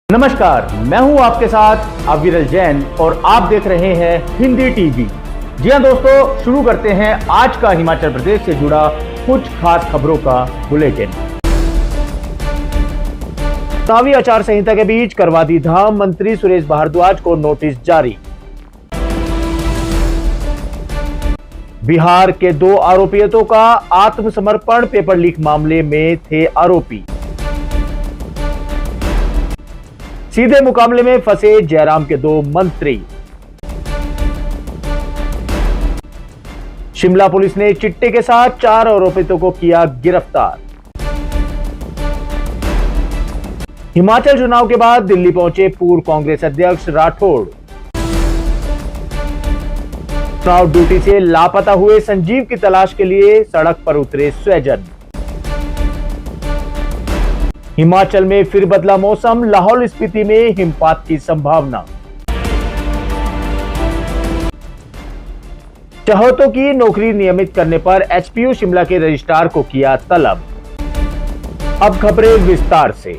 नमस्कार, मैं हूं आपके साथ अविरल जैन और आप देख रहे हैं हिंदी टीवी। जी हां दोस्तों, शुरू करते हैं आज का हिमाचल प्रदेश से जुड़ा कुछ खास खबरों का बुलेटिन। चुनावी आचार संहिता के बीच करवा दी धाम, मंत्री सुरेश भारद्वाज को नोटिस जारी। बिहार के 2 आरोपियों का आत्मसमर्पण, पेपर लीक मामले में थे आरोपी। सीधे मुकाबले में फंसे जयराम के 2 मंत्री। शिमला पुलिस ने चिट्टे के साथ 4 आरोपितों को किया गिरफ्तार। हिमाचल चुनाव के बाद दिल्ली पहुंचे पूर्व कांग्रेस अध्यक्ष राठौड़। चुनाव ड्यूटी से लापता हुए संजीव की तलाश के लिए सड़क पर उतरे स्वजन। हिमाचल में फिर बदला मौसम, लाहौल स्पीति में हिमपात की संभावना। चहेतों की नौकरी नियमित करने पर एचपीयू शिमला के रजिस्ट्रार को किया तलब। अब खबरें विस्तार से।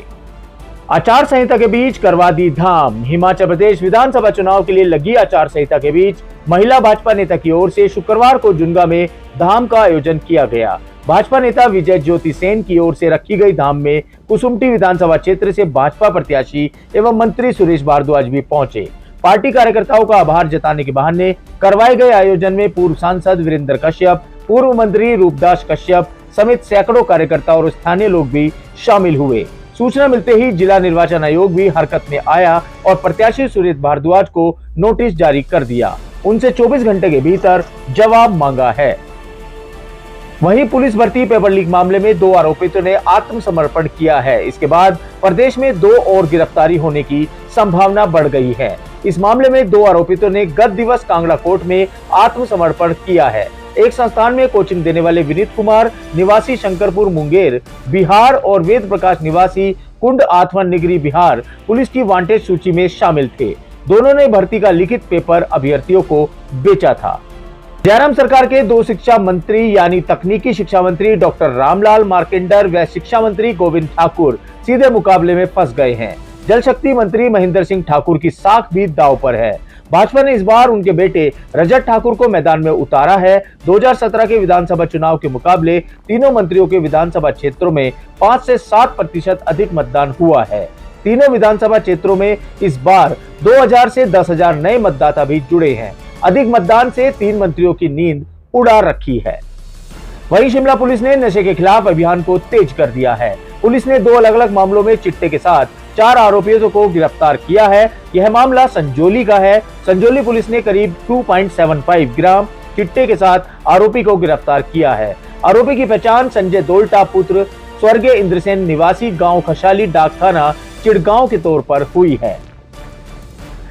आचार संहिता के बीच करवा दी धाम। हिमाचल प्रदेश विधानसभा चुनाव के लिए लगी आचार संहिता के बीच महिला भाजपा नेता की ओर से शुक्रवार को जुन्गा में धाम का आयोजन किया गया। भाजपा नेता विजय ज्योति सेन की ओर से रखी गई धाम में कुसुम्पटी विधानसभा क्षेत्र से भाजपा प्रत्याशी एवं मंत्री सुरेश भारद्वाज भी पहुंचे। पार्टी कार्यकर्ताओं का आभार जताने के बहाने करवाए गए आयोजन में पूर्व सांसद वीरेंद्र कश्यप, पूर्व मंत्री रूपदास कश्यप समेत सैकड़ों कार्यकर्ता और स्थानीय लोग भी शामिल हुए। सूचना मिलते ही जिला निर्वाचन आयोग भी हरकत में आया और प्रत्याशी सुरेश भारद्वाज को नोटिस जारी कर दिया। उनसे 24 घंटे के भीतर जवाब मांगा है। वहीं पुलिस भर्ती पेपर लीक मामले में 2 आरोपितों ने आत्मसमर्पण किया है। इसके बाद प्रदेश में 2 और गिरफ्तारी होने की संभावना बढ़ गई है। इस मामले में 2 आरोपितों ने गत दिवस कांगड़ा कोर्ट में आत्मसमर्पण किया है। एक संस्थान में कोचिंग देने वाले विनीत कुमार निवासी शंकरपुर मुंगेर बिहार और वेद प्रकाश निवासी कुंड आथवन निगरी बिहार पुलिस की वांटेड सूची में शामिल थे। दोनों ने भर्ती का लिखित पेपर अभ्यर्थियों को बेचा था। जयराम सरकार के 2 शिक्षा मंत्री यानी तकनीकी शिक्षा मंत्री डॉक्टर रामलाल मार्केंडर व शिक्षा मंत्री गोविंद ठाकुर सीधे मुकाबले में फंस गए हैं। जल शक्ति मंत्री महेंद्र सिंह ठाकुर की साख भी दांव पर है। भाजपा ने इस बार उनके बेटे रजत ठाकुर को मैदान में उतारा है। 2017 के विधानसभा चुनाव के मुकाबले तीनों मंत्रियों के विधानसभा क्षेत्रों में 5 से 7% अधिक मतदान हुआ है। तीनों विधानसभा क्षेत्रों में इस बार 2000 से 10,000 नए मतदाता भी जुड़े हैं। अधिक मतदान से 3 मंत्रियों की नींद उड़ा रखी है। वहीं शिमला पुलिस ने नशे के खिलाफ अभियान को तेज कर दिया है। पुलिस ने 2 अलग अलग मामलों में चिट्टे के साथ 4 आरोपियों को गिरफ्तार किया है। यह मामला संजौली का है। संजौली पुलिस ने करीब 2.75 ग्राम चिट्टे के साथ आरोपी को गिरफ्तार किया है। आरोपी की पहचान संजय दोल्टा पुत्र स्वर्गीय इंद्रसेन निवासी गांव खशाली डाकखाना चिड़गांव के तौर पर हुई है।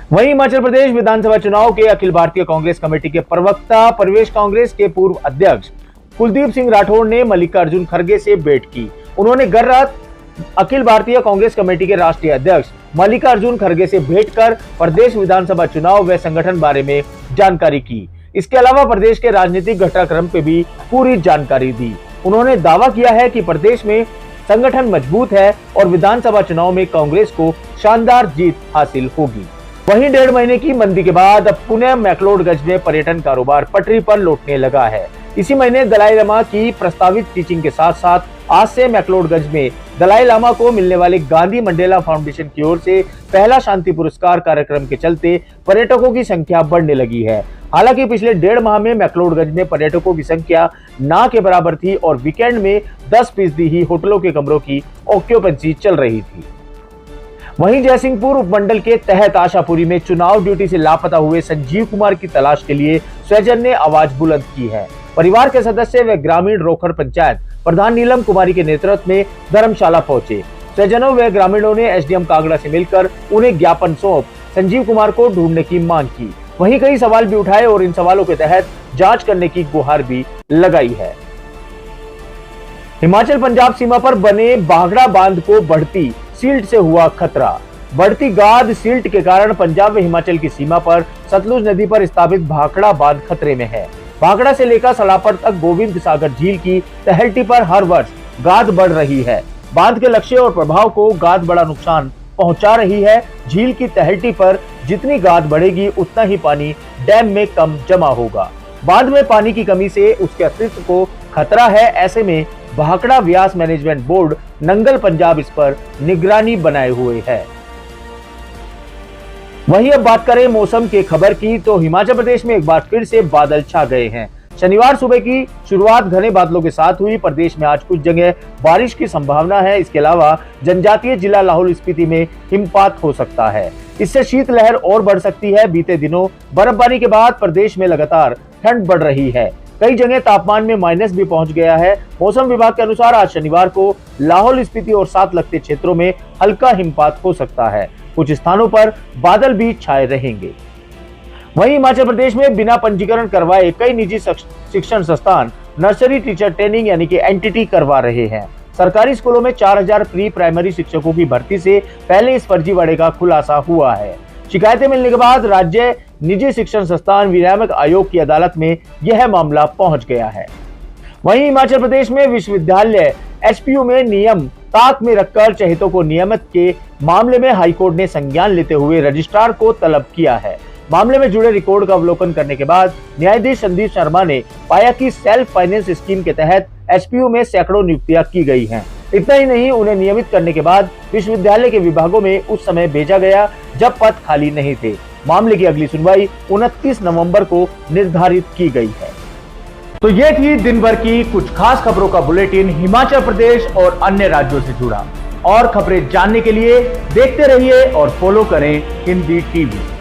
वहीं हिमाचल प्रदेश विधानसभा चुनाव के अखिल भारतीय कांग्रेस कमेटी के प्रवक्ता प्रदेश कांग्रेस के पूर्व अध्यक्ष कुलदीप सिंह राठौड़ ने मल्लिकार्जुन खड़गे से भेंट की। उन्होंने देर रात अखिल भारतीय कांग्रेस कमेटी के राष्ट्रीय अध्यक्ष मल्लिकार्जुन खड़गे से भेंट कर प्रदेश विधानसभा चुनाव व संगठन बारे में जानकारी की। इसके अलावा प्रदेश के राजनीतिक घटनाक्रम पे भी पूरी जानकारी दी। उन्होंने दावा किया है कि प्रदेश में संगठन मजबूत है और विधानसभा चुनाव में कांग्रेस को शानदार जीत हासिल होगी। वहीं 1.5 महीने की मंदी के बाद अब पुणे मैक्लोडगंज में पर्यटन कारोबार पटरी पर लौटने लगा है। इसी महीने दलाई लामा की प्रस्तावित टीचिंग के साथ साथ आज से मैक्लोडगंज में दलाई लामा को मिलने वाले गांधी मंडेला फाउंडेशन की ओर से पहला शांति पुरस्कार कार्यक्रम के चलते पर्यटकों की संख्या बढ़ने लगी है। हालांकि पिछले 1.5 माह में मैक्लोडगंज में पर्यटकों की संख्या ना के बराबर थी और वीकेंड में 10% ही होटलों के कमरों की ऑक्यूपेंसी चल रही थी। वहीं जयसिंहपुर उपमंडल के तहत आशापुरी में चुनाव ड्यूटी से लापता हुए संजीव कुमार की तलाश के लिए स्वजन ने आवाज बुलंद की है। परिवार के सदस्य व ग्रामीण रोखड़ पंचायत प्रधान नीलम कुमारी के नेतृत्व में धर्मशाला पहुंचे। स्वजनों व ग्रामीणों ने एसडीएम कांगड़ा से मिलकर उन्हें ज्ञापन सौंप संजीव कुमार को ढूंढने की मांग की। वहीं कई सवाल भी उठाए और इन सवालों के तहत जांच करने की गुहार भी लगाई है। हिमाचल पंजाब सीमा पर बने भाखड़ा बांध को बढ़ती सिल्ट से हुआ खतरा। बढ़ती गाद सिल्ट के कारण पंजाब व हिमाचल की सीमा पर सतलुज नदी पर स्थापित भाखड़ा बांध खतरे में है। भाखड़ा से लेकर सलापड़ तक गोविंद सागर झील की तहलटी पर हर वर्ष गाद बढ़ रही है। बांध के लक्ष्य और प्रभाव को गाद बड़ा नुकसान पहुंचा रही है। झील की तलहटी पर जितनी गाद बढ़ेगी उतना ही पानी डैम में कम जमा होगा। बांध में पानी की कमी से उसके अस्तित्व को खतरा है। ऐसे में भाखड़ा व्यास मैनेजमेंट बोर्ड नंगल पंजाब इस पर निगरानी बनाए हुए है। वहीं अब बात करें मौसम की खबर की, तो हिमाचल प्रदेश में एक बार फिर से बादल छा गए हैं। शनिवार सुबह की शुरुआत घने बादलों के साथ हुई। प्रदेश में आज कुछ जगह बारिश की संभावना है। इसके अलावा जनजातीय जिला लाहौल स्पीति में हिमपात हो सकता है। इससे शीतलहर और बढ़ सकती है। बीते दिनों बर्फबारी के बाद प्रदेश में लगातार ठंड बढ़ रही है। कई जगह तापमान में माइनस भी पहुंच गया है। मौसम विभाग के अनुसार आज शनिवार को लाहौल स्पीति और साथ लगते क्षेत्रों में हल्का हिमपात हो सकता है। कुछ स्थानों पर बादल भी छाए रहेंगे। वहीं हिमाचल प्रदेश में बिना पंजीकरण करवाए कई निजी शिक्षण संस्थान नर्सरी टीचर ट्रेनिंग यानी कि एनटीटी करवा रहे हैं। सरकारी स्कूलों में 4000 प्री प्राइमरी शिक्षकों की भर्ती से पहले इस फर्जीवाड़े का खुलासा हुआ है। शिकायतें मिलने के बाद राज्य निजी शिक्षण संस्थान विनियामक आयोग की अदालत में यह मामला पहुंच गया है। वहीं हिमाचल प्रदेश में विश्वविद्यालय एचपीयू में नियम ताक में रखकर चहेतों को नियमित के मामले में हाईकोर्ट ने संज्ञान लेते हुए रजिस्ट्रार को तलब किया है। मामले में जुड़े रिकॉर्ड का अवलोकन करने के बाद न्यायाधीश संदीप शर्मा ने पाया कि सेल्फ फाइनेंस स्कीम के तहत एचपीयू में सैकड़ों नियुक्तियां की गई हैं। इतना ही नहीं, उन्हें नियमित करने के बाद विश्वविद्यालय के विभागों में उस समय भेजा गया जब पद खाली नहीं थे। मामले की अगली सुनवाई 29 नवंबर को निर्धारित की गई है। तो ये थी दिन भर की कुछ खास खबरों का बुलेटिन हिमाचल प्रदेश और अन्य राज्यों से जुड़ा। और खबरें जानने के लिए देखते रहिए और फॉलो करें हिंदी टीवी।